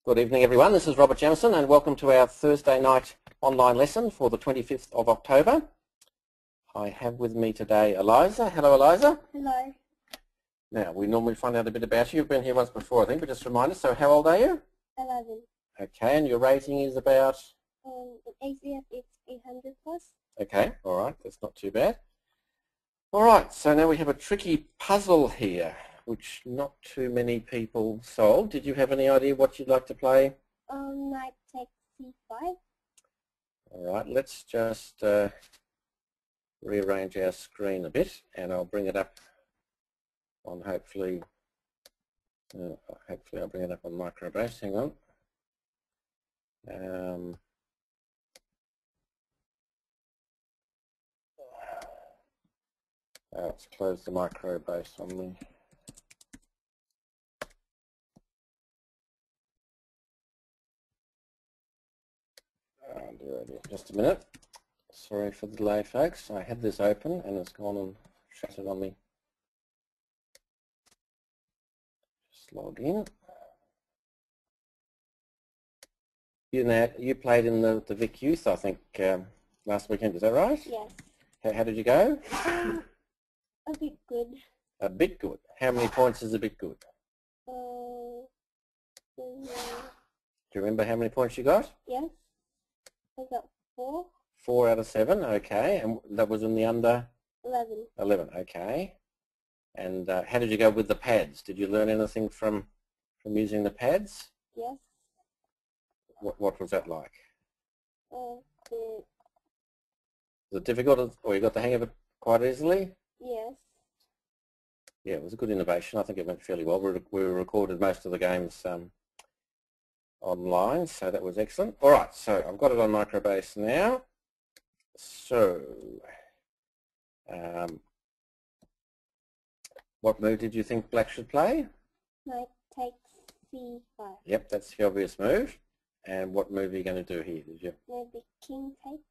Good evening everyone, this is Robert Jamieson and welcome to our Thursday night online lesson for the 25th of October. I have with me today Eliza. Hello Eliza. Hello. Now we normally find out a bit about you. You've been here once before I think, but just remind us, so how old are you? 11. Okay, and your rating is about? In ACF it's 800 plus. Okay, alright, that's not too bad. Alright, so now we have a tricky puzzle here, which not too many people solved. Did you have any idea what you'd like to play? Knight takes c5. Alright, let's just rearrange our screen a bit and I'll bring it up on hopefully I'll bring it up on microbase. Hang on. Let's close the microbase on me. Just a minute. Sorry for the delay, folks. I had this open and it's gone and shut it on me. Just log in. You played in the Vic Youth, I think, last weekend. Is that right? Yes. How did you go? A bit good. A bit good. How many points is a bit good? Do Do you remember how many points you got? Yes. I got 4. 4 out of 7, okay. And that was in the under? 11. 11, okay. And how did you go with the pads? Did you learn anything from using the pads? Yes. What was that like? The, Was it difficult, or you got the hang of it quite easily? yes. Yeah, it was a good innovation. I think it went fairly well. We recorded most of the games online, so that was excellent. All right, so I've got it on microbase now. So, what move did you think black should play? Knight takes c5. Yep, that's the obvious move. And what move are you going to do here? Did you? Maybe king takes.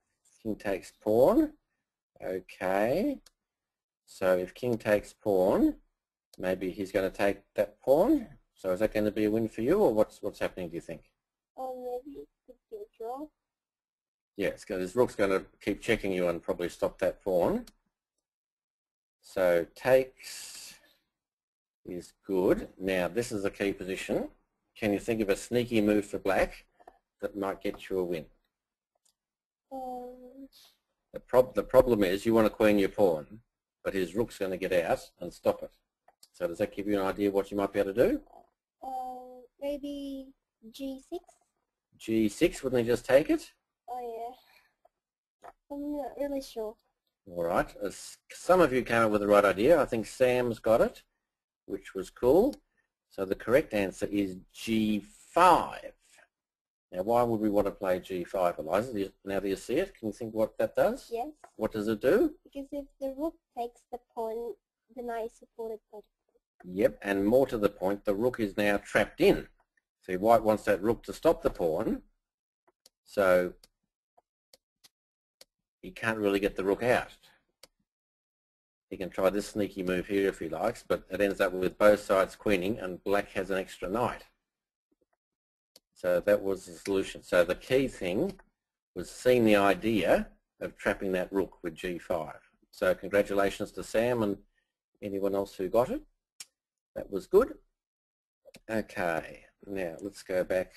King takes pawn. Okay. So if king takes pawn, maybe he's going to take that pawn. So is that going to be a win for you, or what's happening, do you think? Or maybe it could be a draw. Yeah, his rook's going to keep checking you and probably stop that pawn. So takes is good. Now this is the key position. Can you think of a sneaky move for black that might get you a win? The problem is you want to queen your pawn, but his rook's going to get out and stop it. So does that give you an idea what you might be able to do? Maybe g6. G6, wouldn't he just take it? Oh yeah. I'm not really sure. All right. Some of you came up with the right idea. I think Sam's got it, which was cool. So the correct answer is G5. Now, why would we want to play G5, Eliza? Now do you see it? Can you think what that does? Yes. What does it do? Because if the rook takes the pawn, the knight is supported by the pawn. Yep, and more to the point, the rook is now trapped in. See, white wants that rook to stop the pawn, so he can't really get the rook out. He can try this sneaky move here if he likes, but it ends up with both sides queening and black has an extra knight. So that was the solution. So the key thing was seeing the idea of trapping that rook with G5. So congratulations to Sam and anyone else who got it. That was good. Okay, now let's go back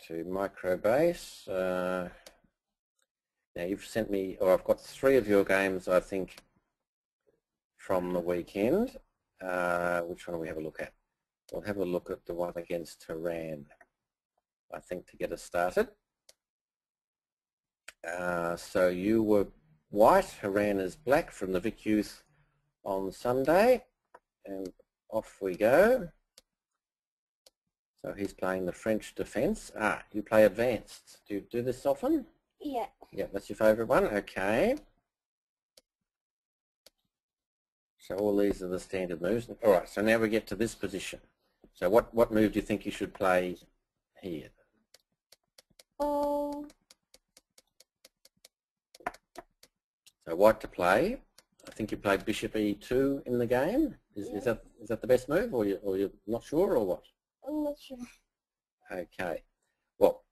to microbase. Now you've sent me, or I've got 3 of your games, I think, from the weekend. Which one do we have a look at? We'll have a look at the one against Tehran, I think, to get us started. So you were white, Tehran is black from the Vic Youth on Sunday, and off we go. So he's playing the French defence. You play advanced. Do you do this often? Yeah. Yeah, that's your favourite one. Okay. So all these are the standard moves. All right, so now we get to this position. So what move do you think you should play here? Oh. So white to play. I think you played bishop e2 in the game. Is that Is that the best move, or you're not sure, or what? I'm not sure. Okay. Well,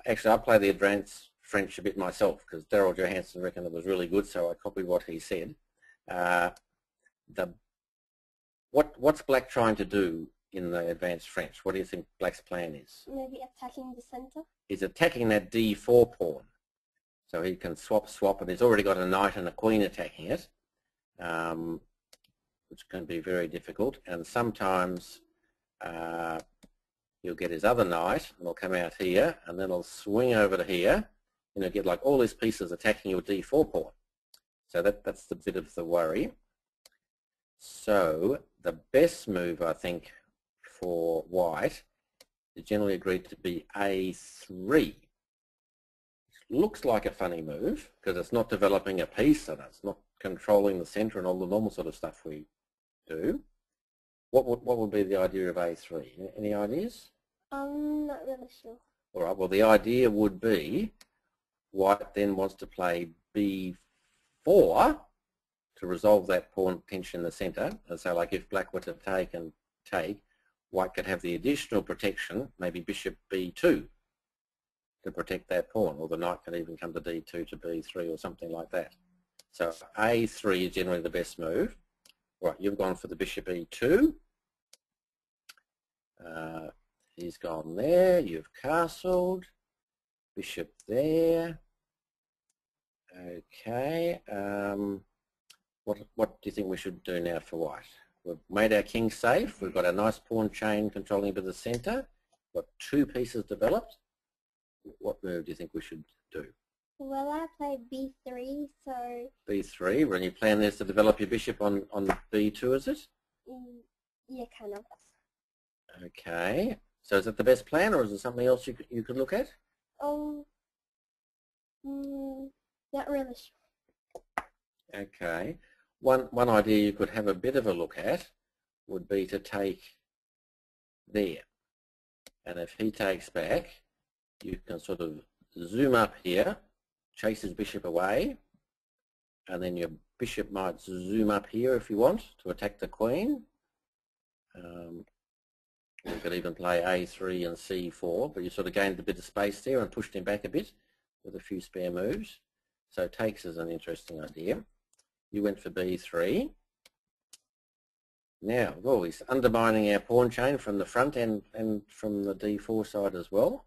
actually, I play the advanced French a bit myself because Daryl Johansson reckoned it was really good, so I copied what he said. What's Black trying to do in the advanced French? What do you think Black's plan is? Maybe attacking the center? He's attacking that d4 pawn. So he can swap, and he's already got a knight and a queen attacking it, which can be very difficult. And sometimes he'll get his other knight, and he'll come out here, and then he'll swing over to here, and he'll get like all these pieces attacking your d4 pawn. So that's the bit of the worry. So the best move, I think, for white is generally agreed to be a3. Looks like a funny move because it's not developing a piece and it's not controlling the center and all the normal sort of stuff we do. What would be the idea of a3? Any ideas? I'm not really sure. All right. Well, the idea would be white then wants to play b4 to resolve that pawn tension in the center. And so, like if Black were to take, white could have the additional protection, maybe bishop b2. To protect that pawn, or the knight can even come to d2 to b3 or something like that. So a3 is generally the best move. Right, you've gone for the bishop e2. He's gone there. You've castled. Bishop there. Okay. What do you think we should do now for white? We've made our king safe. We've got a nice pawn chain controlling a bit of the center. Got two pieces developed. What move do you think we should do? Well, I played b3, so... b3, when you plan this to develop your bishop on b2, is it? Yeah, kind of. Okay. So is that the best plan, or is there something else you could look at? Not really sure. Okay. One idea you could have a bit of a look at would be to take there. And if he takes back, you can sort of zoom up here, chase his bishop away, and then your bishop might zoom up here if you want to attack the queen. You could even play a3 and c4, but you sort of gained a bit of space there and pushed him back a bit with a few spare moves. So takes is an interesting idea. You went for b3. Now, well, he's undermining our pawn chain from the front and from the d4 side as well.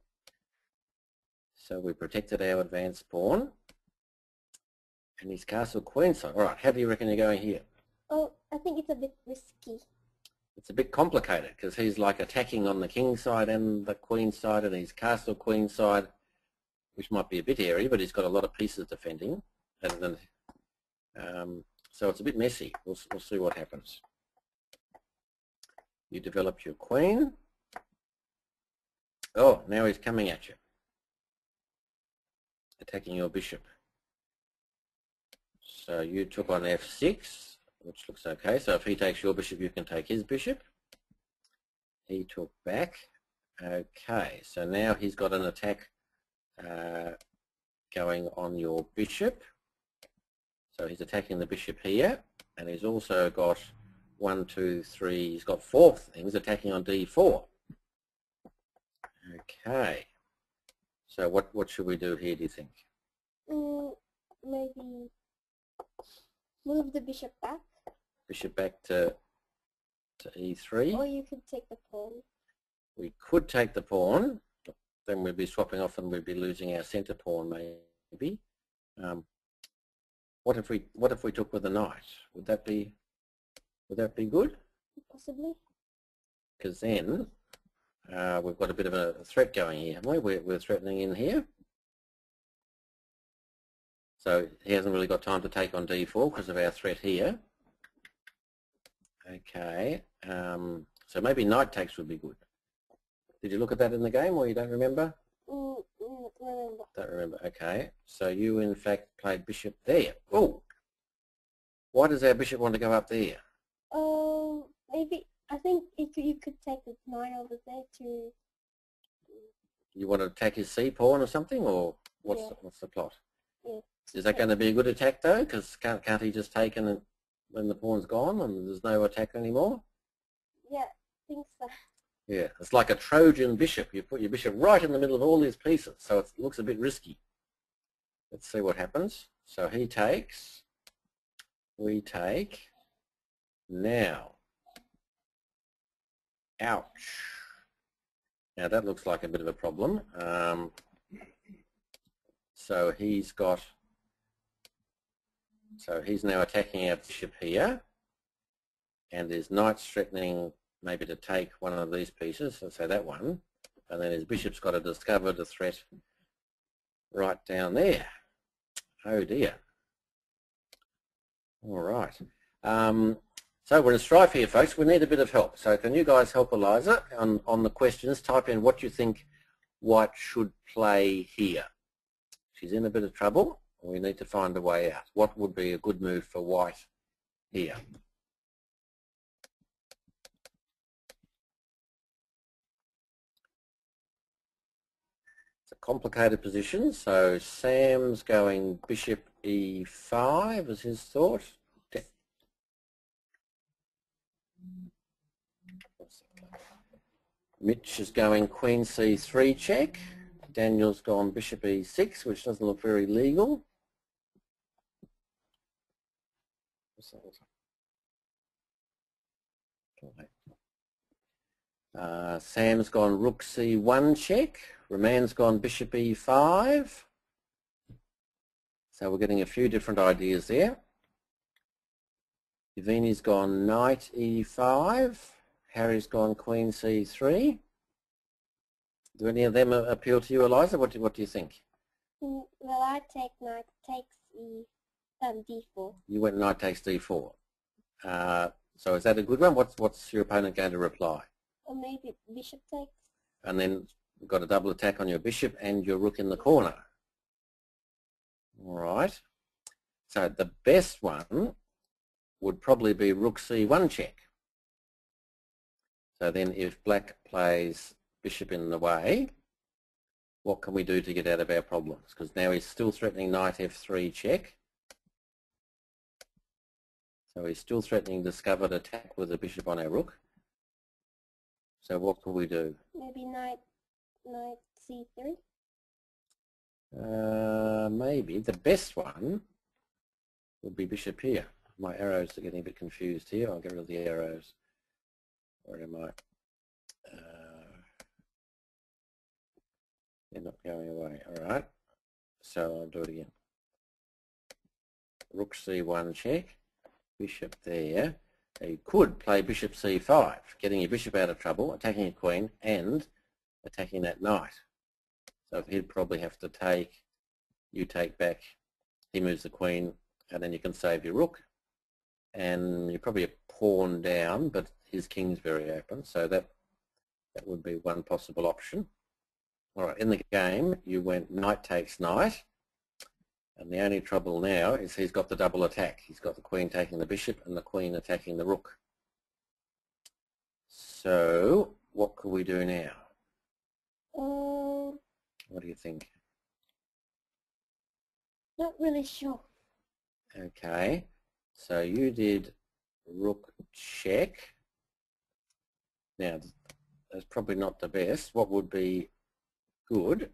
So we protected our advanced pawn. And he's castled queenside. All right, how do you reckon you're going here? Oh, I think it's a bit risky. It's a bit complicated because he's like attacking on the king side and the queen side, and he's castled queen side, which might be a bit airy, but he's got a lot of pieces defending. So it's a bit messy. We'll see what happens. You develop your queen. Oh, now he's coming at you, attacking your bishop. So you took on f6, which looks okay. So if he takes your bishop, you can take his bishop. He took back. Okay, so now he's got an attack going on your bishop. So he's attacking the bishop here, and he's also got 1, 2, 3, he's got 4 things attacking on d4. Okay, so what should we do here, do you think? Maybe move the bishop back. Bishop back to e3. Or you could take the pawn. We could take the pawn, then we'd be swapping off and we'd be losing our center pawn maybe. What if we took with the knight? Would that be good? Possibly. Because then we've got a bit of a threat going here, haven't we? We're threatening in here. So he hasn't really got time to take on d4 because of our threat here. Okay, so maybe knight takes would be good. Did you look at that in the game, or you don't remember? Remember. Don't remember. Okay, so you in fact played bishop there. Oh, why does our bishop want to go up there? Maybe I think you could take the knight over there to. You want to attack his c pawn or something, or what's the plot? Yeah. Is that going to be a good attack though? Because can't he just take and when the pawn's gone and there's no attack anymore? Yeah, I think so. Yeah, it's like a Trojan bishop. You put your bishop right in the middle of all these pieces, so it looks a bit risky. Let's see what happens. So he takes, we take, now. Ouch. Now that looks like a bit of a problem. So he's now attacking our bishop here, and his knight's threatening maybe to take one of these pieces, let's say that one, and then his bishop's got to discover the threat right down there. Oh dear. All right. So we're in strife here, folks. We need a bit of help. So can you guys help Eliza on the questions? Type in what you think white should play here. She's in a bit of trouble. We need to find a way out. What would be a good move for white here? It's a complicated position. So Sam's going bishop e5 is his thought. Mitch is going queen c3 check. Daniel's gone bishop e6, which doesn't look very legal. Sam's gone rook c1 check. Raman's gone bishop e5. So we're getting a few different ideas there. Yvini's gone knight e5. Harry's gone queen c3. Do any of them appeal to you, Eliza? What do you think? Well, I take knight takes d4. You went knight takes d4. So is that a good one? What's your opponent going to reply? Or maybe bishop takes. And then you've got a double attack on your bishop and your rook in the corner. All right. So the best one would probably be rook c1 check. So then if black plays bishop in the way, what can we do to get out of our problems? Because now he's still threatening knight f3 check. So he's still threatening discovered attack with the bishop on our rook. So what can we do? Maybe knight c3? Maybe. The best one would be bishop here. My arrows are getting a bit confused here. I'll get rid of the arrows. Where am I? They're not going away. All right. So I'll do it again. Rook c1 check. Bishop there. You could play bishop c5, getting your bishop out of trouble, attacking your queen, and attacking that knight. So he'd probably have to take, you take back, he moves the queen, and then you can save your rook. And you're probably a pawn down, but his king's very open, so that would be one possible option. All right, in the game, you went knight takes knight, and the only trouble now is he's got the double attack. He's got the queen taking the bishop and the queen attacking the rook. So what could we do now? What do you think? Not really sure. Okay, so you did rook check. Now, that's probably not the best. What would be good?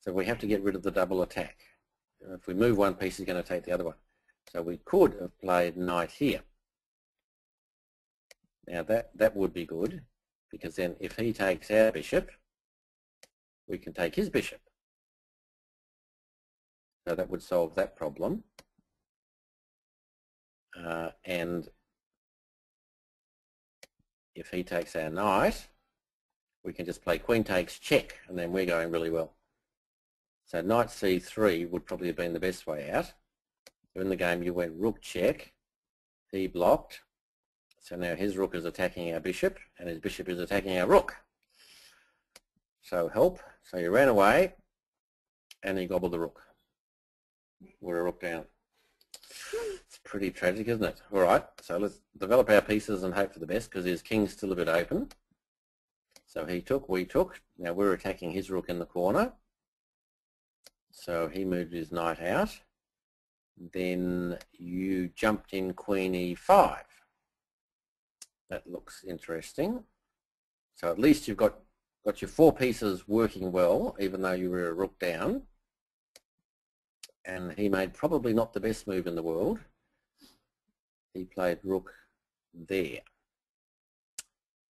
So we have to get rid of the double attack. If we move one piece, he's going to take the other one. So we could have played knight here. Now that would be good, because then if he takes our bishop, we can take his bishop. So that would solve that problem. And if he takes our knight, we can just play queen takes check, and then we're going really well. So knight c3 would probably have been the best way out. So in the game you went rook check, he blocked. So now his rook is attacking our bishop, and his bishop is attacking our rook. So help. So you ran away, and he gobbled the rook. We're a rook down. It's pretty tragic, isn't it? All right, so let's develop our pieces and hope for the best, because his king's still a bit open. So he took, we took. Now we're attacking his rook in the corner. So he moved his knight out. Then you jumped in queen e5. That looks interesting. So at least you've got your 4 pieces working well, even though you were a rook down. And he made probably not the best move in the world. He played rook there.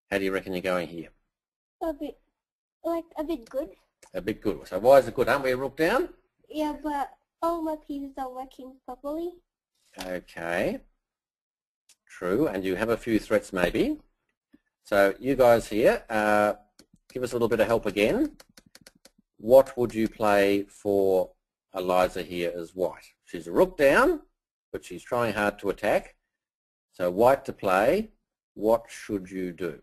How do you reckon you're going here? A bit good. A bit good. So why is it good? Aren't we a rook down? Yeah, but all my pieces are working properly. Okay. True, and you have a few threats maybe. So you guys here, give us a little bit of help again. What would you play for Eliza here as white? She's a rook down, but she's trying hard to attack. So white to play, what should you do?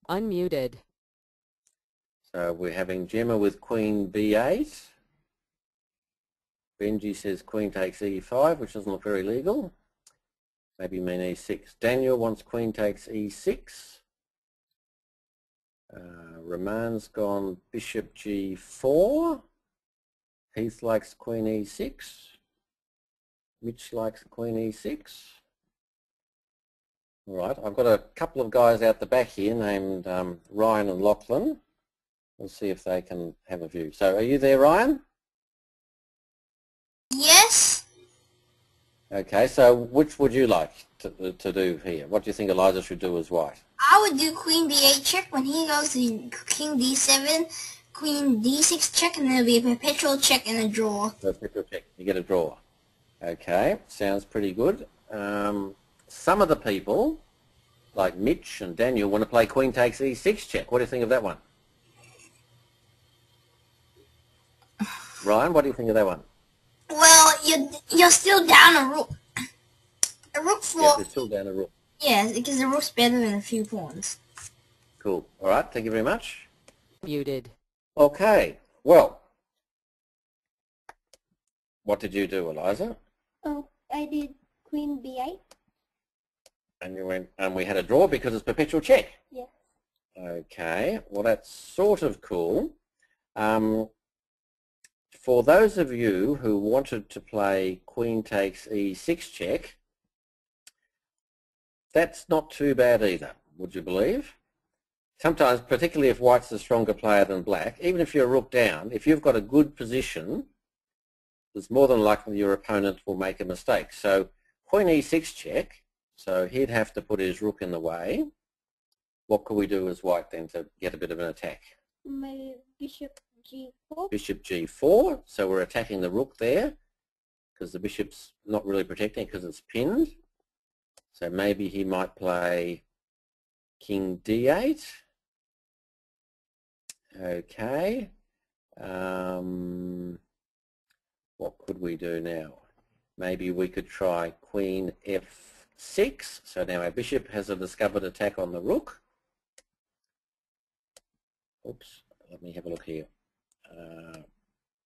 Unmuted. So we're having Gemma with queen b8. Benji says queen takes e5, which doesn't look very legal. Maybe mean e6. Daniel wants queen takes e6. Ramon's gone bishop g4. Heath likes queen e6. Mitch likes queen e6. All right, I've got a couple of guys out the back here named Ryan and Lachlan. We'll see if they can have a view. So are you there, Ryan? Yes. Okay, so which would you like to do here? What do you think Eliza should do as white? I would do queen b8 check. When he goes to king d7, queen d6 check, and there'll be a perpetual check and a draw. Perpetual check. You get a draw. Okay, sounds pretty good. Some of the people, like Mitch and Daniel, want to play queen takes e6 check. What do you think of that one? Ryan, what do you think of that one? Well, you're still down a rook. A rook for... Yes, it's still down a rook. Yes, because the rook's better than a few pawns. Cool. All right, thank you very much. Muted. Okay, well, what did you do, Eliza? Oh, I did queen b8. And you went, and we had a draw because it's perpetual check. Yes. Okay, well that's sort of cool. For those of you who wanted to play queen takes e6 check, that's not too bad either, would you believe? Sometimes, particularly if white's a stronger player than black, even if you're a rook down, if you've got a good position, it's more than likely your opponent will make a mistake. So queen e6 check, so he'd have to put his rook in the way. What could we do as white then to get a bit of an attack? Maybe bishop g4. Bishop g4, so we're attacking the rook there because the bishop's not really protecting because it's pinned. So maybe he might play king d8. Okay. What could we do now? Maybe we could try queen f6. So now our bishop has a discovered attack on the rook. Oops, let me have a look here.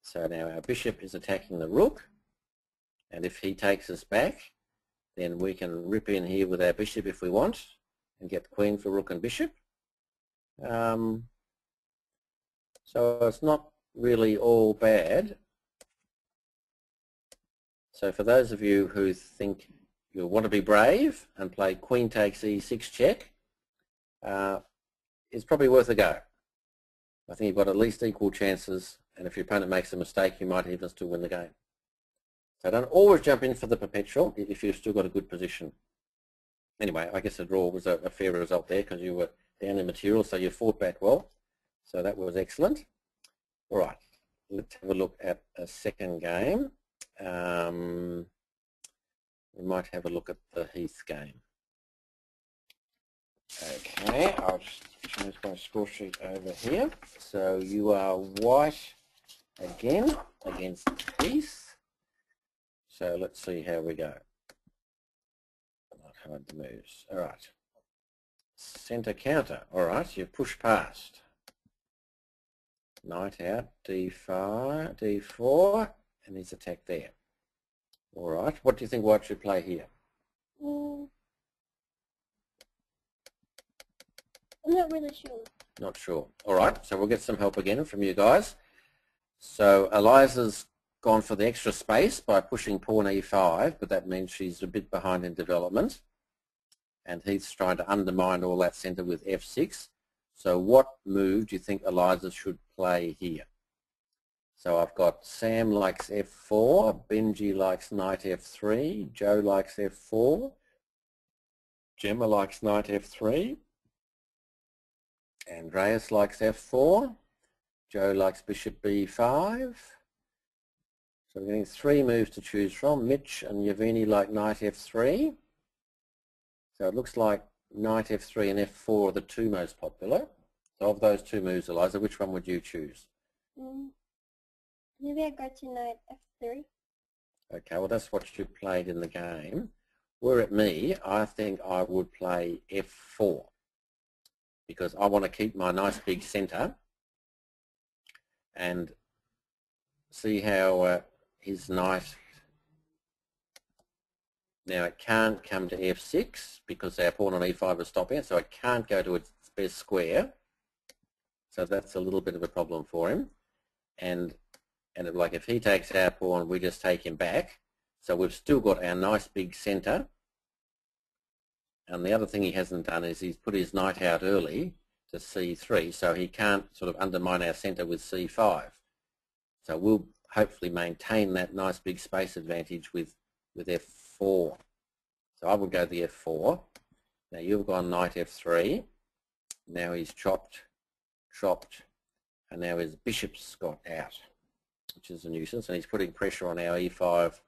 So now our bishop is attacking the rook, and if he takes us back, then we can rip in here with our bishop if we want and get the queen for rook and bishop. So it's not really all bad. So for those of you who think you want to be brave and play queen takes e6 check, it's probably worth a go. I think you've got at least equal chances, and if your opponent makes a mistake, you might even still win the game. So don't always jump in for the perpetual if you've still got a good position. Anyway, I guess a draw was a fair result there because you were down in material, so you fought back well. So that was excellent. All right, let's have a look at a second game. We might have a look at the Heath game. Okay, I'll just change my score sheet over here. So you are white again against Heath. So let's see how we go. Not hard to moves. All right. Centre counter. All right, you've pushed past. Knight out, d5, d4, and he's attacked there. All right, what do you think white should play here? I'm not really sure. Not sure. All right, so we'll get some help again from you guys. So Eliza's gone for the extra space by pushing pawn e5, but that means she's a bit behind in development. And he's trying to undermine all that centre with f6. So what move do you think Eliza should play here? So I've got Sam likes f4, Benji likes knight f3, Joe likes f4, Gemma likes knight f3, Andreas likes f4, Joe likes bishop b5. So we're getting 3 moves to choose from. Mitch and Yavini like knight f3. So it looks like knight f3 and f4 are the 2 most popular. So of those 2 moves, Eliza, which one would you choose? Maybe I go to knight f3. Okay, well that's what you played in the game. Were it me, I think I would play f4 because I want to keep my nice big centre and see how his knight, now it can't come to f6 because our pawn on e5 is stopping it, so it can't go to its best square. So that's a little bit of a problem for him. And like if he takes our pawn, we just take him back. So we've still got our nice big centre. And the other thing he hasn't done is he's put his knight out early to c3, so he can't sort of undermine our centre with c5. So we'll hopefully maintain that nice big space advantage with f4. So I would go the f4. Now you've gone knight f3. Now he's chopped, and now his bishop's got out, which is a nuisance, and he's putting pressure on our e5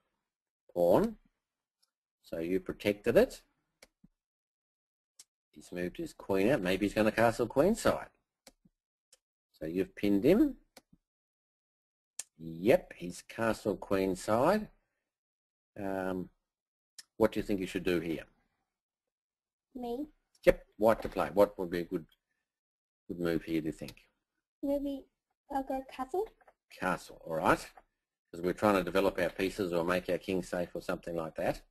pawn. So you protected it. He's moved his queen out. Maybe he's going to castle queenside. So you've pinned him. Yep, he's castle queenside. What do you think you should do here? Me? Yep, white to play. What would be a good move here, do you think? Maybe I'll go castle. Castle, all right. Because we're trying to develop our pieces or make our king safe or something like that.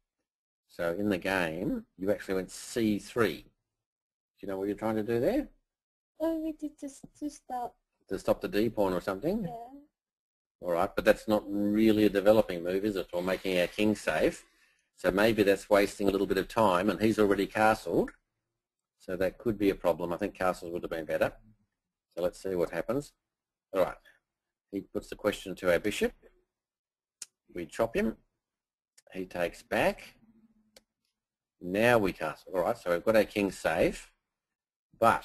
So in the game, you actually went c3. Do you know what you're trying to do there? Oh, we did just to stop. To stop the d pawn or something? Yeah. All right, but that's not really a developing move, is it? Or making our king safe. So maybe that's wasting a little bit of time, and he's already castled. So that could be a problem. I think castles would have been better. So let's see what happens. All right, he puts the question to our bishop. We chop him. He takes back. Now we castle. All right, so we've got our king safe. But,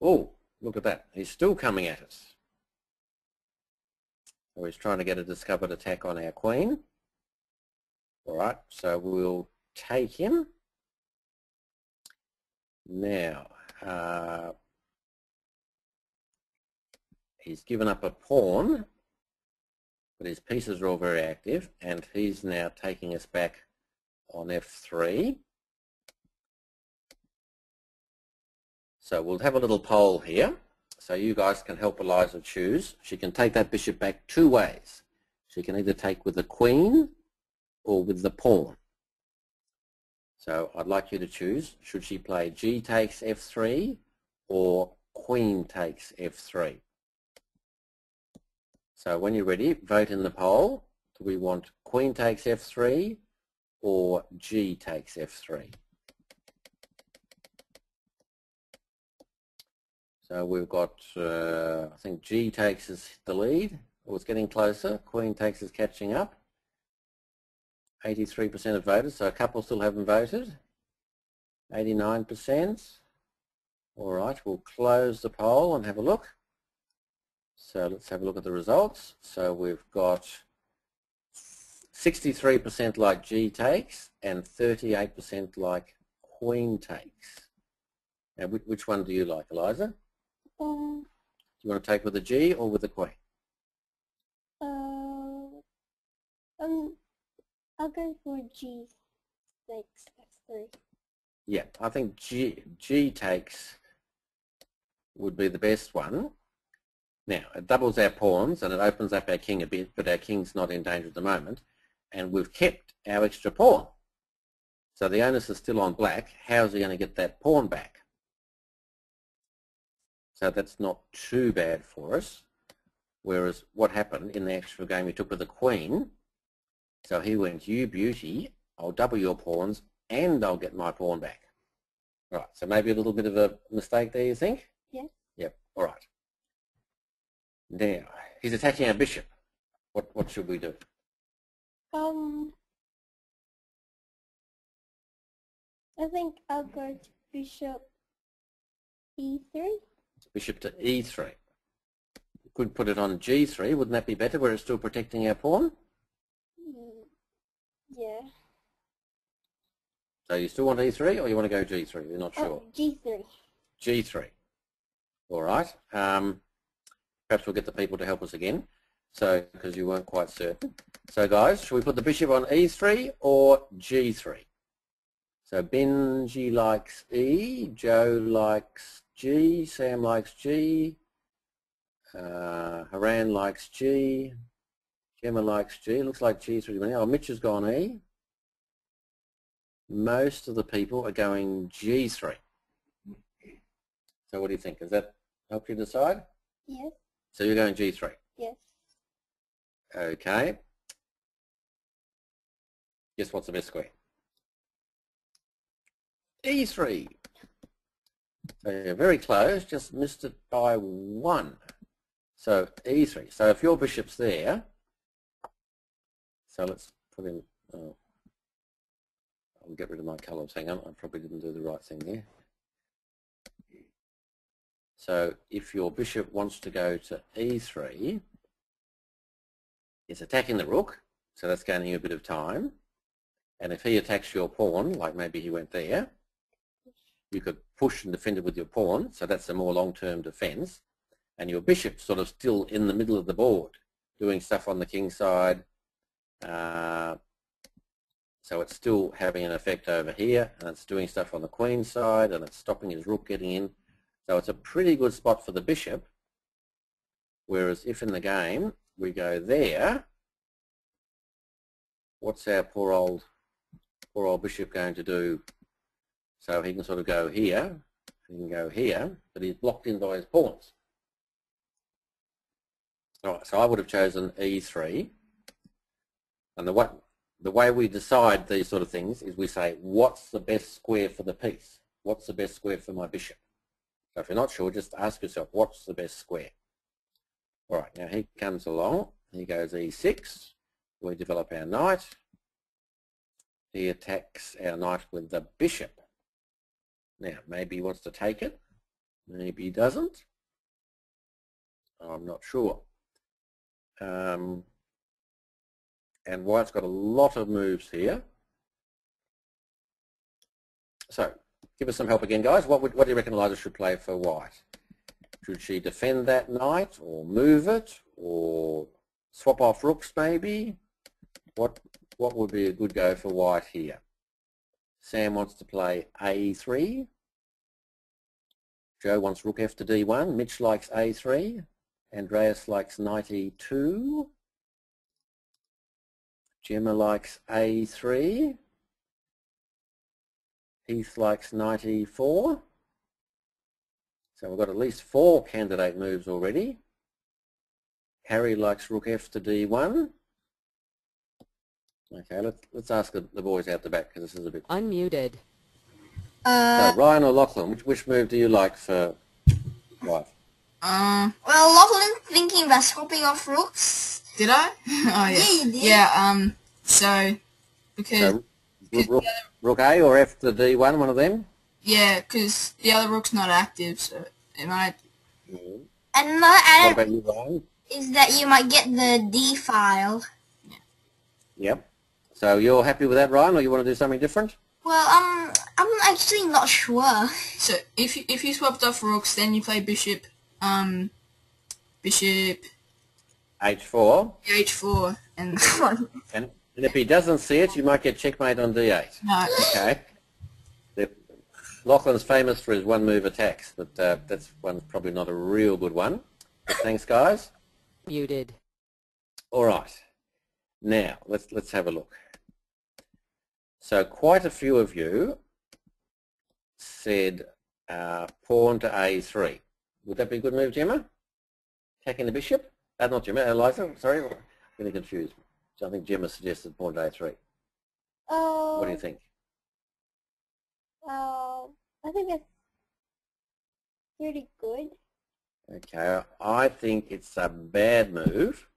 oh, look at that. He's still coming at us. So he's trying to get a discovered attack on our queen. All right, so we'll take him. Now, he's given up a pawn, but his pieces are all very active, and he's now taking us back on f3. So we'll have a little poll here. So you guys can help Eliza choose. She can take that bishop back 2 ways. She can either take with the queen or with the pawn. So I'd like you to choose. Should she play g takes f3 or queen takes f3? So when you're ready, vote in the poll. Do we want queen takes f3 or g takes f3? So we've got, I think g takes is the lead, or it's getting closer. Queen takes is catching up. 83% have voted, so a couple still haven't voted. 89%. All right, we'll close the poll and have a look. So let's have a look at the results. So we've got 63% like g takes and 38% like queen takes. Now, which one do you like, Eliza? Do you want to take with a G or with a queen? I'll go for G takes f3. Yeah, I think G takes would be the best one. Now, it doubles our pawns and it opens up our king a bit, but our king's not in danger at the moment, and we've kept our extra pawn. So the onus is still on black. How's he going to get that pawn back? So that's not too bad for us. Whereas what happened in the actual game, he took with the queen. So he went, you beauty, I'll double your pawns and I'll get my pawn back. Right, so maybe a little bit of a mistake there, you think? Yes. Yep, all right. Now, he's attacking our bishop. What should we do? I think I'll go to bishop e3. Bishop to e3. Could put it on g3. Wouldn't that be better where it's still protecting our pawn? Yeah. So you still want e3 or you want to go g3? You're not sure. Oh, g3. G3. All right. Perhaps we'll get the people to help us again. So, because you weren't quite certain. So guys, should we put the bishop on e3 or g3? So Benji likes E, Joe likes G, Sam likes G, Haran likes G, Gemma likes G. Looks like G3. Oh, Mitch has gone E. Most of the people are going G3. So what do you think? Does that help you decide? Yes. So you're going G3? Yes. Okay. Guess what's the best square? E3. So you're very close, just missed it by 1. So E3. So if your bishop's there, so let's put in, I'll get rid of my colours, hang on, I probably didn't do the right thing there. So if your bishop wants to go to E3, it's attacking the rook, so that's gaining you a bit of time. And if he attacks your pawn, like maybe he went there, you could push and defend it with your pawn, so that's a more long-term defense. And your bishop's sort of still in the middle of the board, doing stuff on the king side. So it's still having an effect over here, and it's doing stuff on the queen side, and it's stopping his rook getting in. So it's a pretty good spot for the bishop. Whereas if in the game we go there, what's our poor old bishop going to do? So he can sort of go here, he can go here, but he's blocked in by his pawns. All right, so I would have chosen E3. And the way we decide these sort of things is we say, what's the best square for the piece? What's the best square for my bishop? So if you're not sure, just ask yourself, what's the best square? All right, now he comes along, he goes E6, we develop our knight. He attacks our knight with the bishop. Now, maybe he wants to take it, maybe he doesn't. I'm not sure. And white's got a lot of moves here. So, give us some help again, guys. What do you reckon Eliza should play for white? Should she defend that knight, or move it, or swap off rooks maybe? What would be a good go for white here? Sam wants to play A3. Joe wants rook F to D1. Mitch likes A3. Andreas likes knight E2. Gemma likes A3. Heath likes knight E4. So we've got at least 4 candidate moves already. Harry likes rook F to D1. Okay, let's ask the boys out the back because this is a bit... Unmuted. So Ryan or Lachlan, which move do you like for white? Well, Lachlan thinking about swapping off rooks. Did I? Oh, yeah. Yeah, you did. Yeah, so, because... So, rook A or F to D1, one of them? Yeah, because the other rook's not active, so it might... And another What added about you, Ryan? is that you might get the D file. Yep. So you're happy with that, Ryan, or you want to do something different? Well, I'm actually not sure. So, if you swapped off rooks, then you play bishop, bishop... H4. H4, and... And if he doesn't see it, you might get checkmate on D8. No. Okay. Lachlan's famous for his one-move attacks, but that's one probably not a real good one. But thanks, guys. Muted. All right. Now, let's have a look. So quite a few of you said pawn to A3. Would that be a good move, Gemma? Attacking the bishop? Not Gemma, Eliza, sorry, I'm getting confused. So I think Gemma suggested pawn to A3. What do you think? I think that's pretty good. Okay, I think it's a bad move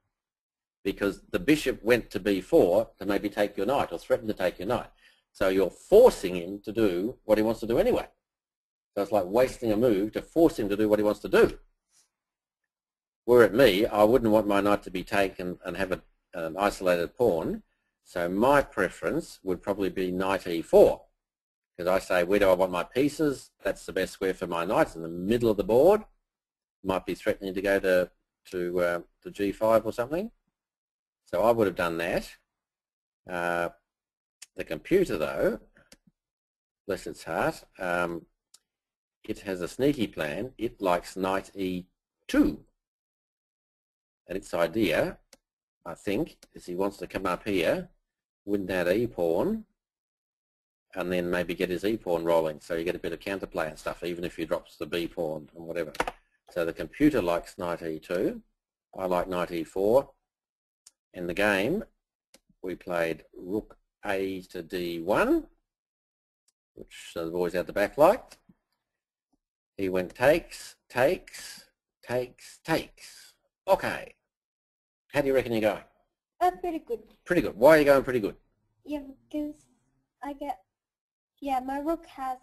because the bishop went to b4 to maybe take your knight or threaten to take your knight. So you're forcing him to do what he wants to do anyway. So it's like wasting a move to force him to do what he wants to do. Were it me, I wouldn't want my knight to be taken and have an isolated pawn. So my preference would probably be knight e4. Because I say, where do I want my pieces? That's the best square for my knights in the middle of the board. Might be threatening to go to g5 or something. So I would have done that. The computer, though, bless its heart, it has a sneaky plan. It likes knight e2. And its idea, I think, is he wants to come up here, win that e-pawn, and then maybe get his e-pawn rolling. So you get a bit of counterplay and stuff, even if he drops the b-pawn and whatever. So the computer likes knight e2. I like knight e4. In the game, we played rook a to d1, which the boys out the back liked. He went takes, takes, takes, takes. Okay. How do you reckon you're going? Pretty good. Pretty good. Why are you going pretty good? Yeah, because my rook has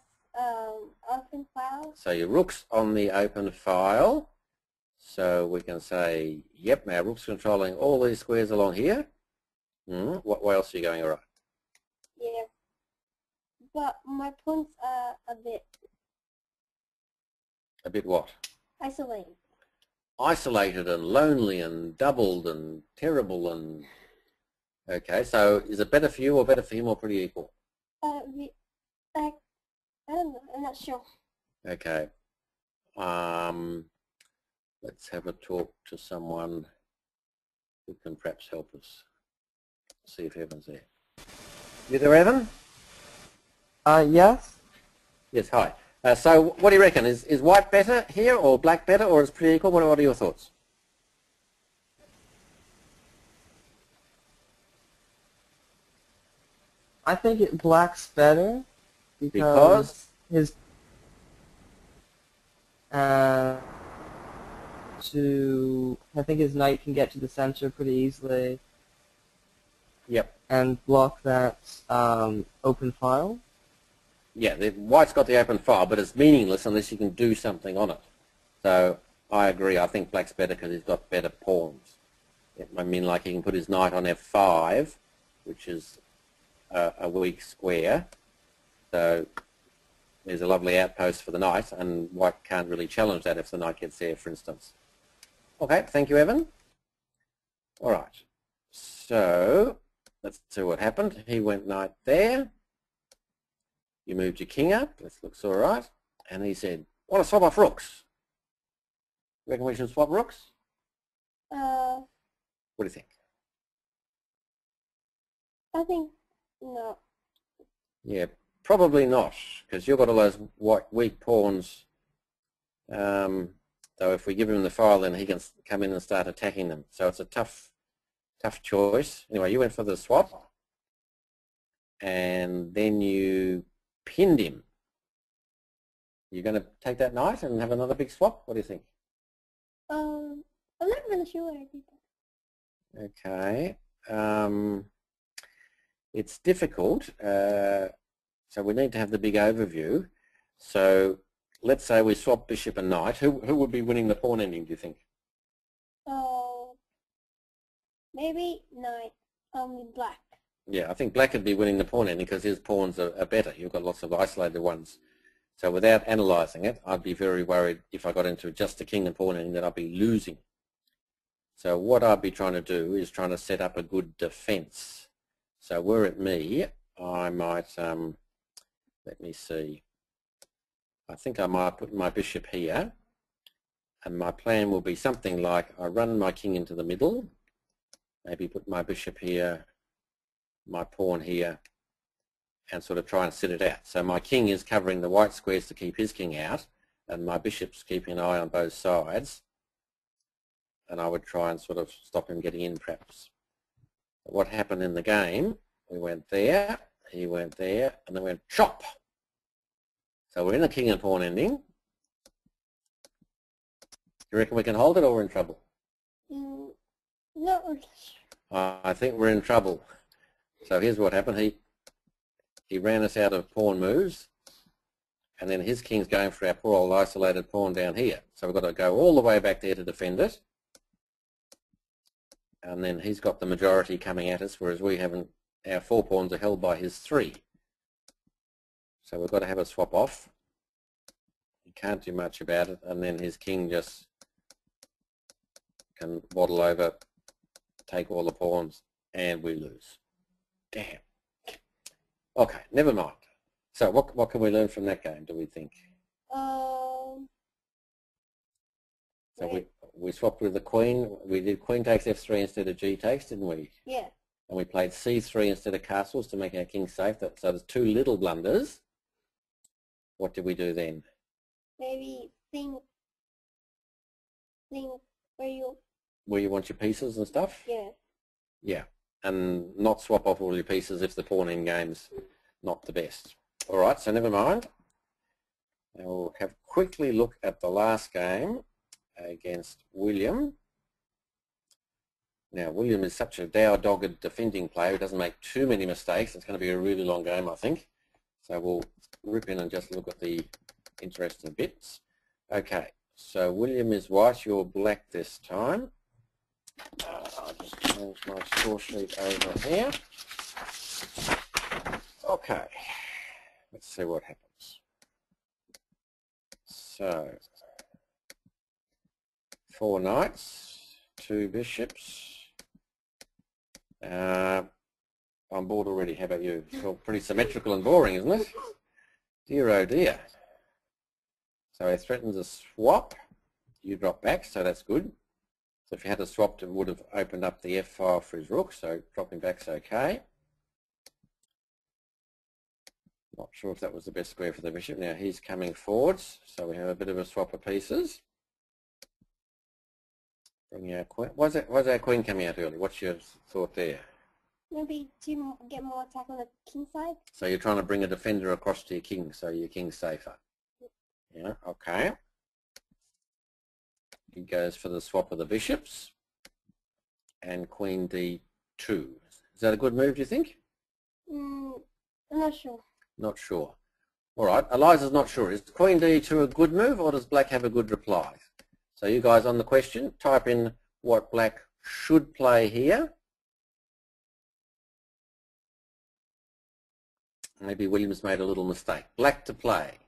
open file. So your rook's on the open file. So we can say, yep, our rook's controlling all these squares along here. What else are you going all right? Yeah. But my pawns are a bit... A bit what? isolated. Isolated and lonely and doubled and terrible and... Okay, so is it better for you or better for him or pretty equal? I don't know, I'm not sure. Okay. Let's have a talk to someone who can perhaps help us. See if Evan's there. You there, Evan? Yes. Yes, hi. So what do you reckon? Is white better here or black better or is pretty equal? What are your thoughts? I think black's better Because his I think his knight can get to the center pretty easily. Yep. And block that open file. Yeah, the white's got the open file, but it's meaningless unless you can do something on it. So I agree. I think black's better because he's got better pawns. I mean, like he can put his knight on f5, which is a weak square. So there's a lovely outpost for the knight, and white can't really challenge that if the knight gets there, for instance. Okay, thank you, Evan. All right. So let's see what happened. He went knight there. You moved your king up. This looks all right. And he said, "Want to swap off rooks? Reckon we should swap rooks?" What do you think? I think no. Yeah, probably not, because you've got all those weak pawns. So if we give him the file, then he can come in and start attacking them. So it's a tough choice. Anyway, you went for the swap, and then you pinned him. You're going to take that knight and have another big swap? What do you think? I'm not really sure what I did that. Okay. It's difficult, so we need to have the big overview. So let's say we swap bishop and knight. Who would be winning the pawn ending, do you think? Maybe knight, black. Yeah, I think black would be winning the pawn ending because his pawns are better. You've got lots of isolated ones. So without analysing it, I'd be very worried if I got into just a king and pawn ending that I'd be losing. So what I'd be trying to do is trying to set up a good defence. So were it me, I might, let me see, I think I might put my bishop here, and my plan will be something like I run my king into the middle, maybe put my bishop here, my pawn here, and sort of try and sit it out. So my king is covering the white squares to keep his king out, and my bishop's keeping an eye on both sides. and I would try and sort of stop him getting in perhaps. What happened in the game, we went there, he went there, and then went chop. So we're in a king and pawn ending. Do you reckon we can hold it or we're in trouble? Not really sure. I think we're in trouble. So here's what happened. He ran us out of pawn moves, and then his king's going for our poor old isolated pawn down here. So we've got to go all the way back there to defend it. And then he's got the majority coming at us, whereas we haven't. Our 4 pawns are held by his 3. So we've got to have a swap off. He can't do much about it, and then his king just can waddle over, take all the pawns, and we lose. Damn. Okay, never mind. So what can we learn from that game, do we think? So we swapped with the queen. We did queen takes f3 instead of g takes, didn't we? Yeah. And we played c3 instead of castles to make our king safe. So there's 2 little blunders. What did we do then? Maybe think where you. Where you want your pieces and stuff? Yeah. Yeah, and not swap off all your pieces if the pawn endgame's not the best. All right, so never mind. Now we'll have quickly look at the last game against William. Now William is such a dogged defending player who doesn't make too many mistakes. It's going to be a really long game, I think. So we'll rip in and just look at the interesting bits. Okay, so William is white, you're black this time. I'll just change my score sheet over here. Okay, let's see what happens. So, 4 knights, 2 bishops. I'm bored already, how about you? It's all pretty symmetrical and boring, isn't it? Dear oh dear. So he threatens a swap. You drop back, so that's good. So if you had a swap, it would have opened up the f file for his rook, so dropping back's okay. Not sure if that was the best square for the bishop. Now he's coming forwards, so we have a bit of a swap of pieces. Bring our queen. Why's our queen coming out early? What's your thought there? Maybe to get more attack on the king side. So you're trying to bring a defender across to your king, so your king's safer. Yeah, okay. He goes for the swap of the bishops and queen d2. Is that a good move, do you think? I'm not sure. Not sure. All right, Eliza's not sure. Is queen d2 a good move, or does black have a good reply? So you guys on the question, type in what black should play here. Maybe William's made a little mistake. Black to play.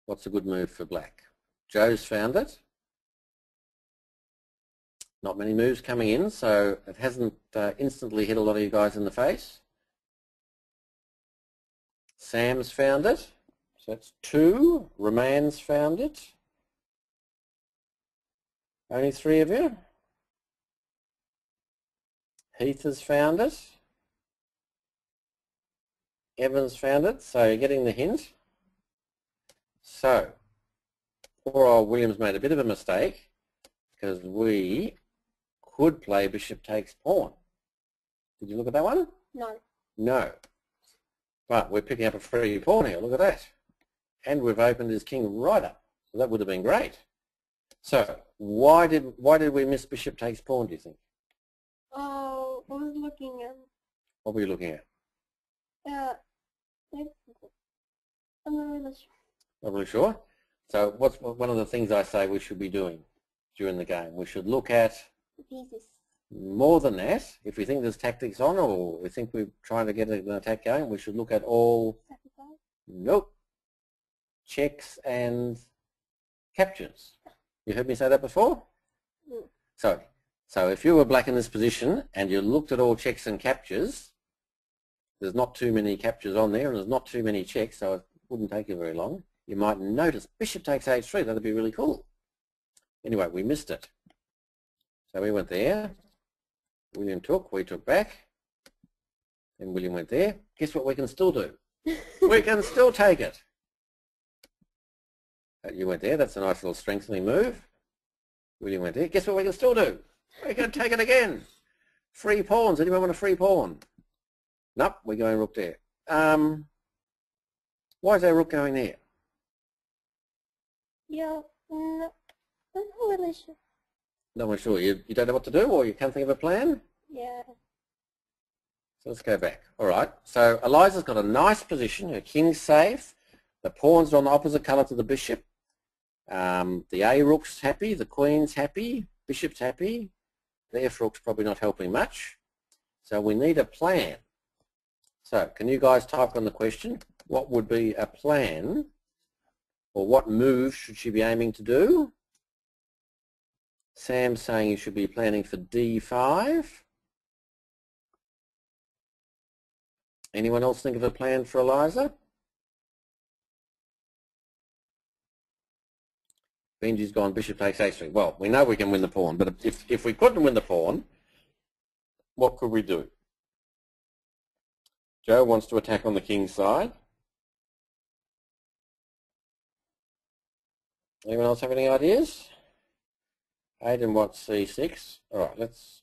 What's a good move for black? Joe's found it. Not many moves coming in, so it hasn't instantly hit a lot of you guys in the face. Sam's found it. So that's 2. Roman's found it. Only 3 of you. Heath has found it. Evans found it, so you're getting the hint. So, poor old Williams made a bit of a mistake because we could play bishop takes pawn. Did you look at that one? No. No. But we're picking up a free pawn here, look at that. And we've opened his king right up. So that would have been great. So, why did we miss bishop takes pawn, do you think? Oh, I was looking at. What were you looking at? I'm not really sure. Not really sure. So what's one of the things I say we should be doing during the game? We should look at The pieces. more than that. If we think there's tactics on, or we think we're trying to get an attack going, we should look at all, Sacrifice. nope, checks and captures. You heard me say that before? Mm. So if you were black in this position and you looked at all checks and captures, there's not too many captures on there and there's not too many checks, so it wouldn't take you very long. You might notice bishop takes h3, that'd be really cool. Anyway, we missed it. So we went there, William took, we took back, then William went there. Guess what we can still do? We can still take it. You went there, that's a nice little strengthening move. William went there. Guess what we can still do? We can take it again. Free pawns. Anyone want a free pawn? Nope, we're going rook there. Why is our rook going there? Yeah, no, I'm not really sure. No one's sure. You don't know what to do, or you can't think of a plan? Yeah. So let's go back. All right. So Eliza's got a nice position. Her king's safe. The pawns are on the opposite colour to the bishop. The A rook's happy. The queen's happy. Bishop's happy. The F rook's probably not helping much. So we need a plan. So can you guys type on the question? What would be a plan? Or what move should she be aiming to do? Sam's saying you should be planning for D5. Anyone else think of a plan for Eliza? Benji's gone bishop takes h3. Well, we know we can win the pawn, but if we couldn't win the pawn, what could we do? Joe wants to attack on the king's side. Anyone else have any ideas? Aidan wants c6. All right, let's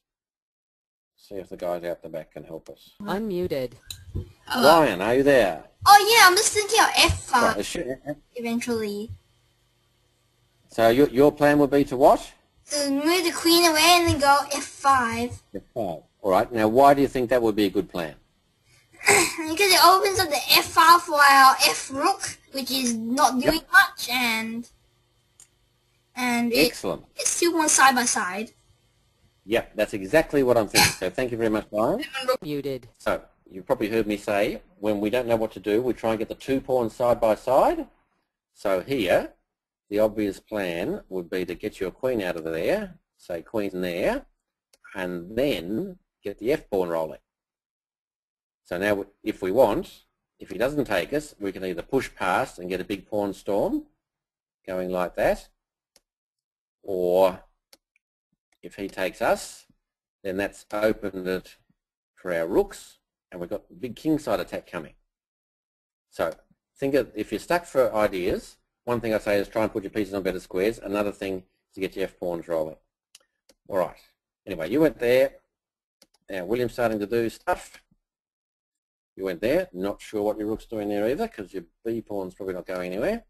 see if the guys out the back can help us. Unmuted. Ryan, are you there? Oh yeah, I'm just thinking of F5 Right, eventually. so your plan would be to what? So move the queen away and then go F5. F5. All right, now why do you think that would be a good plan? Because it opens up the F file for our F rook, which is not doing much, and Excellent. it's two one side by side. Yep, that's exactly what I'm thinking. So thank you very much, Ryan. Muted. So you've probably heard me say, when we don't know what to do, we try and get the two pawns side by side. So here, the obvious plan would be to get your queen out of there, say queen there, and then get the F pawn rolling. So now if we want, if he doesn't take us, we can either push past and get a big pawn storm going like that, or if he takes us, then that's opened it for our rooks, and we've got a big kingside attack coming. So think of, if you're stuck for ideas, one thing I say is try and put your pieces on better squares. Another thing is to get your F pawns rolling. All right. Anyway, you went there. Now William's starting to do stuff. You went there. Not sure what your rook's doing there either, because your B pawn's probably not going anywhere.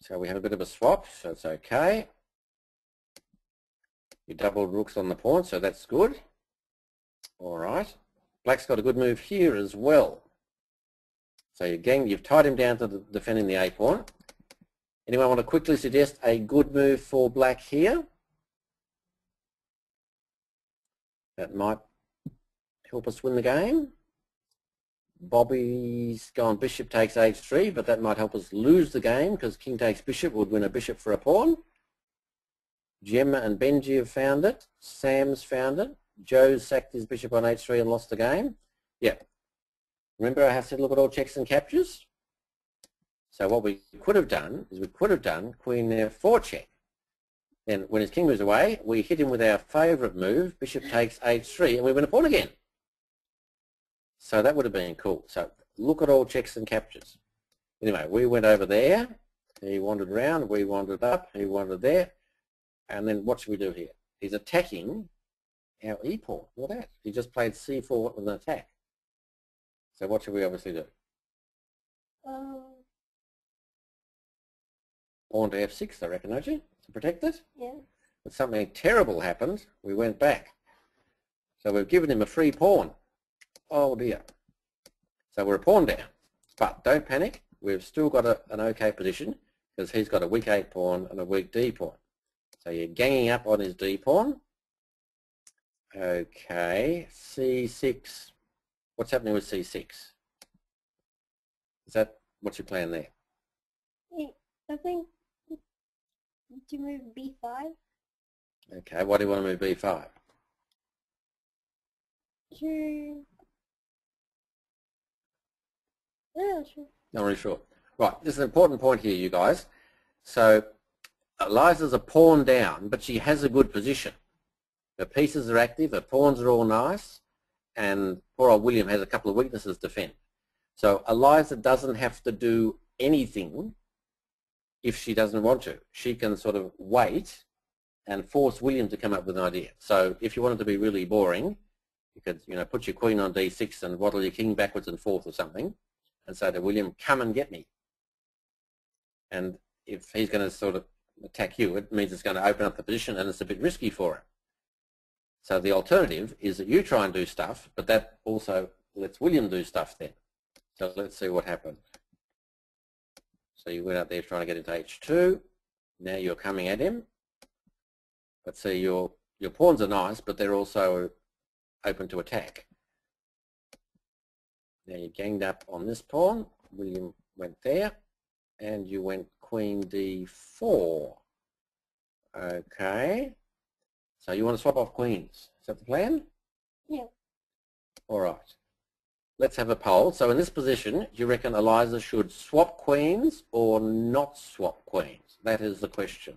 So we have a bit of a swap, so it's okay. You doubled rooks on the pawn, so that's good. All right. Black's got a good move here as well. So you've tied him down to defending the A pawn. Anyone want to quickly suggest a good move for black here? That might help us win the game. Bobby's gone bishop takes h3, but that might help us lose the game because king takes bishop would win a bishop for a pawn. Gemma and Benji have found it. Sam's found it. Joe's sacked his bishop on h3 and lost the game. Yeah. Remember I have said look at all checks and captures? So what we could have done is we could have done queen f4 check. Then when his king moves away, we hit him with our favourite move, bishop takes h3, and we win a pawn again. So that would have been cool. So look at all checks and captures. Anyway, we went over there. He wandered around. We wandered up. He wandered there. And then what should we do here? He's attacking our e pawn. Look at that. He just played c4 with an attack. So what should we obviously do? Pawn to f6, I reckon, don't you? To protect it? Yeah. But something terrible happened. We went back. So we've given him a free pawn. Oh dear. So we're a pawn down. But don't panic. We've still got an okay position because he's got a weak a pawn and a weak d pawn. So you're ganging up on his d pawn. Okay. c6. What's happening with c6? Is that what's your plan there? I think to move b5. Okay. Why do you want to move b5? Yeah, sure. Not really sure. Right, this is an important point here, you guys. So Eliza's a pawn down, but she has a good position. Her pieces are active, her pawns are all nice, and poor old William has a couple of weaknesses to defend. So Eliza doesn't have to do anything if she doesn't want to. She can sort of wait and force William to come up with an idea. So if you wanted to be really boring, you could, you know, put your queen on d6 and waddle your king backwards and forth or something and say to William, come and get me. And if he's going to sort of attack you, it means it's going to open up the position and it's a bit risky for him. So the alternative is that you try and do stuff, but that also lets William do stuff then. So let's see what happened. So you went out there trying to get into h2. Now you're coming at him. But see, your pawns are nice, but they're also open to attack. Now you ganged up on this pawn. William went there, and you went queen d4. Okay. So you want to swap off queens. Is that the plan? Yeah. All right. Let's have a poll. So in this position, do you reckon Eliza should swap queens or not swap queens? That is the question.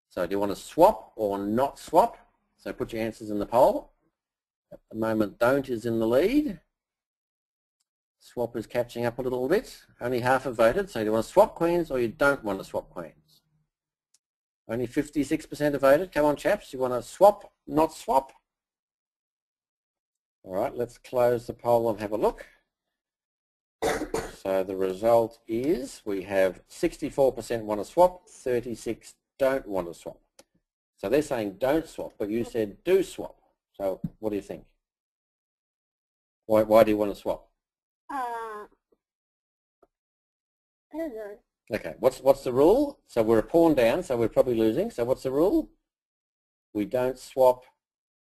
So do you want to swap or not swap? So put your answers in the poll. At the moment, don't is in the lead. Swap is catching up a little bit. Only half have voted. So do you want to swap queens or you don't want to swap queens? Only 56% have voted. Come on, chaps. You want to swap, not swap? All right, let's close the poll and have a look. So the result is we have 64% want to swap, 36 don't want to swap. So they're saying don't swap, but you said do swap. So what do you think? Why do you want to swap? I don't know. Okay, what's the rule? So we're a pawn down, so we're probably losing. So what's the rule? We don't swap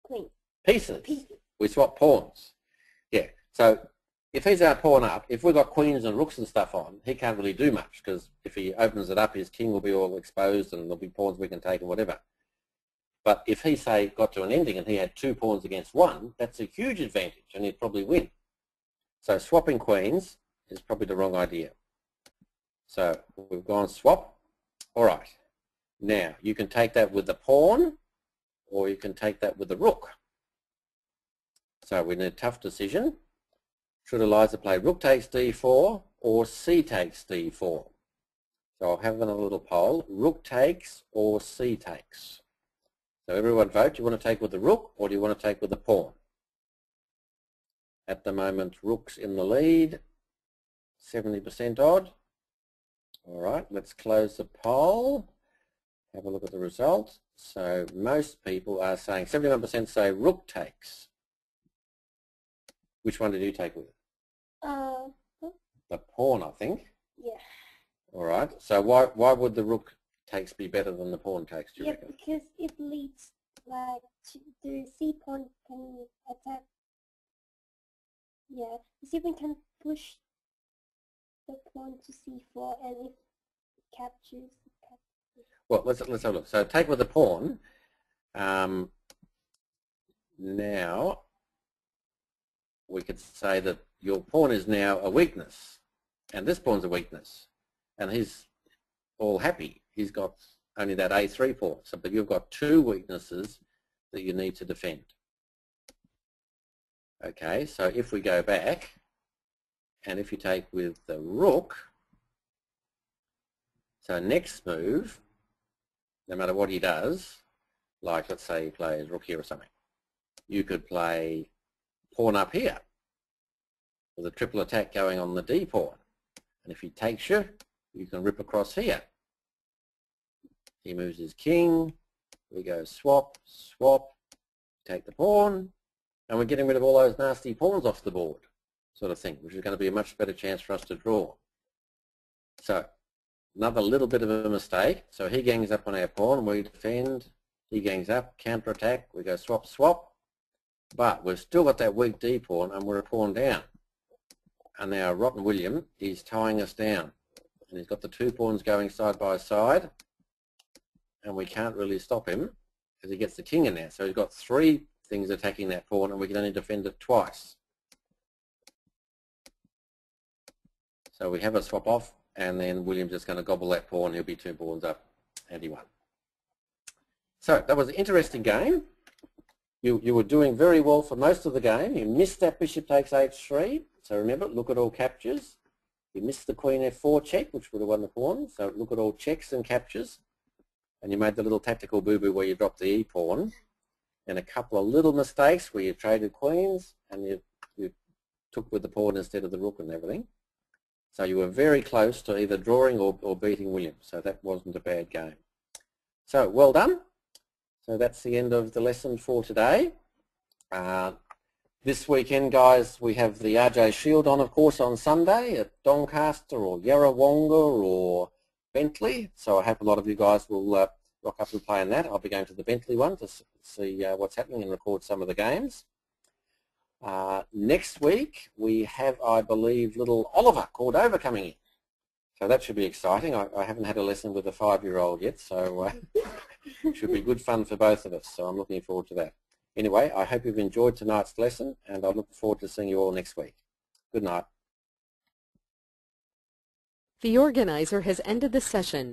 Queen. pieces. Pieces. We swap pawns. Yeah, so if he's our pawn up, if we've got queens and rooks and stuff on, he can't really do much because if he opens it up, his king will be all exposed and there'll be pawns we can take and whatever. But if he, say, got to an ending and he had 2 pawns against 1, that's a huge advantage and he'd probably win. So swapping queens is probably the wrong idea. So we've gone swap. All right. Now, you can take that with the pawn or you can take that with the rook. So we need a tough decision. Should Eliza play rook takes d4 or c takes d4? So I'll have another little poll. Rook takes or c takes? So everyone vote. Do you want to take with the rook or do you want to take with the pawn? At the moment, rook's in the lead, 70% odd. All right, let's close the poll. Have a look at the result. So most people are saying, 71% say rook takes. Which one did you take with it? The pawn, I think. Yeah. All right. So why would the rook takes be better than the pawn takes, do you Yeah, reckon? because it leads like the c pawn can attack. Yeah, the c pawn can push the pawn to c4, and if it captures, it captures. Well, let's have a look. So take with the pawn. Now we could say that your pawn is now a weakness, and this pawn's a weakness, and he's all happy. He's got only that a3 pawn, so but you've got 2 weaknesses that you need to defend. Okay, so if we go back, and if you take with the rook, so next move, no matter what he does, like let's say he plays rook here or something, you could play pawn up here with a triple attack going on the d pawn. And if he takes you, you can rip across here. He moves his king, we go swap, swap, take the pawn, and we're getting rid of all those nasty pawns off the board, sort of thing, which is going to be a much better chance for us to draw. So, another little bit of a mistake. So he gangs up on our pawn, we defend, he gangs up, counter-attack, we go swap, swap, but we've still got that weak d pawn and we're a pawn down. And now Rotten William is tying us down. And he's got the 2 pawns going side by side, and we can't really stop him because he gets the king in there. So he's got 3 things attacking that pawn and we can only defend it twice. So we have a swap off, and then William's just going to gobble that pawn. He'll be 2 pawns up, and he won. So that was an interesting game. You were doing very well for most of the game. You missed that bishop takes h3. So remember, look at all captures. You missed the queen f4 check, which would have won the pawn. So look at all checks and captures. And you made the little tactical boo-boo where you dropped the e-pawn. And a couple of little mistakes where you traded queens and you took with the pawn instead of the rook and everything. So you were very close to either drawing or beating William. So that wasn't a bad game. So well done. So that's the end of the lesson for today. This weekend, guys, we have the RJ Shield on, of course, on Sunday at Doncaster or Yarrawonga or Bentley. So I hope a lot of you guys will rock up and play in that. I'll be going to the Bentley one to see what's happening and record some of the games. Next week, we have, I believe, little Oliver Cordova coming in. So that should be exciting. I haven't had a lesson with a 5-year-old yet, so it should be good fun for both of us. So I'm looking forward to that. Anyway, I hope you've enjoyed tonight's lesson, and I look forward to seeing you all next week. Good night. The organizer has ended the session.